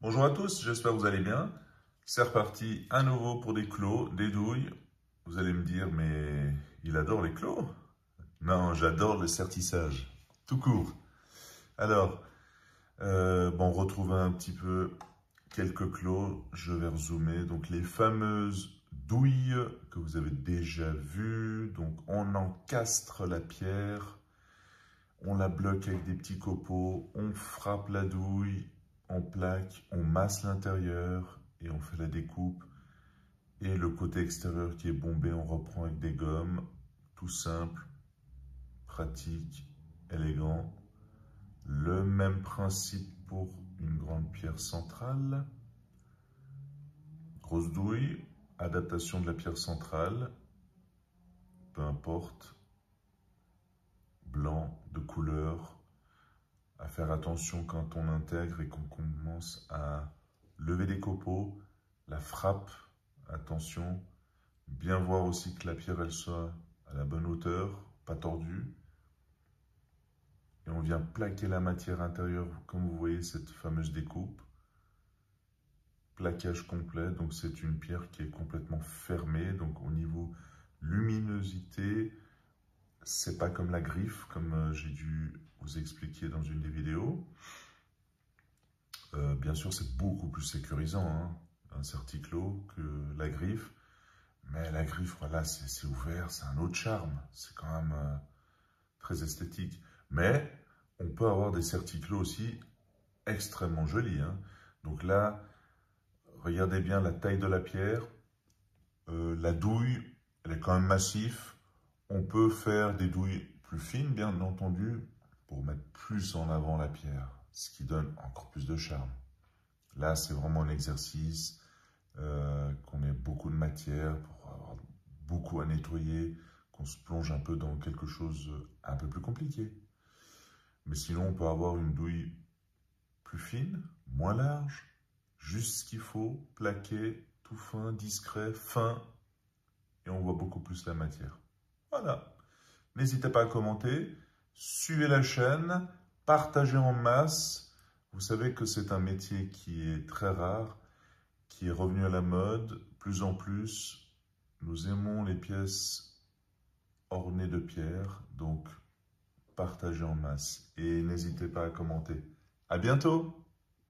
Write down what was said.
Bonjour à tous, j'espère que vous allez bien. C'est reparti à nouveau pour des clos, des douilles. Vous allez me dire, mais il adore les clos? Non, j'adore le sertissage, tout court. Alors, on retrouve un petit peu quelques clos. Je vais rezoomer. Donc, les fameuses douilles que vous avez déjà vues. Donc, on encastre la pierre. On la bloque avec des petits copeaux. On frappe la douille. On plaque, on masse l'intérieur et on fait la découpe. Et le côté extérieur qui est bombé, on reprend avec des gommes. Tout simple, pratique, élégant. Le même principe pour une grande pierre centrale. Grosse douille, adaptation de la pierre centrale. Peu importe, blanc, de couleur. À faire attention quand on intègre et qu'on commence à lever des copeaux, la frappe, attention, bien voir aussi que la pierre elle soit à la bonne hauteur, pas tordue. Et on vient plaquer la matière intérieure, comme vous voyez cette fameuse découpe. Plaquage complet, donc c'est une pierre qui est complètement fermée, donc au niveau luminosité, c'est pas comme la griffe, comme j'ai dû vous expliquer dans une des vidéos. Bien sûr, c'est beaucoup plus sécurisant, hein, un certiclos que la griffe. Mais la griffe, voilà, c'est ouvert, c'est un autre charme. C'est quand même très esthétique. Mais on peut avoir des certiclos aussi extrêmement jolis, hein. Donc là, regardez bien la taille de la pierre. La douille, elle est quand même massive. On peut faire des douilles plus fines, bien entendu, pour mettre plus en avant la pierre, ce qui donne encore plus de charme. Là, c'est vraiment un exercice qu'on ait beaucoup de matière pour avoir beaucoup à nettoyer, qu'on se plonge un peu dans quelque chose un peu plus compliqué. Mais sinon, on peut avoir une douille plus fine, moins large, juste ce qu'il faut, plaqué, tout fin, discret, fin, et on voit beaucoup plus la matière. Voilà. N'hésitez pas à commenter, suivez la chaîne, partagez en masse. Vous savez que c'est un métier qui est très rare, qui est revenu à la mode, plus en plus. Nous aimons les pièces ornées de pierre, donc partagez en masse et n'hésitez pas à commenter. À bientôt!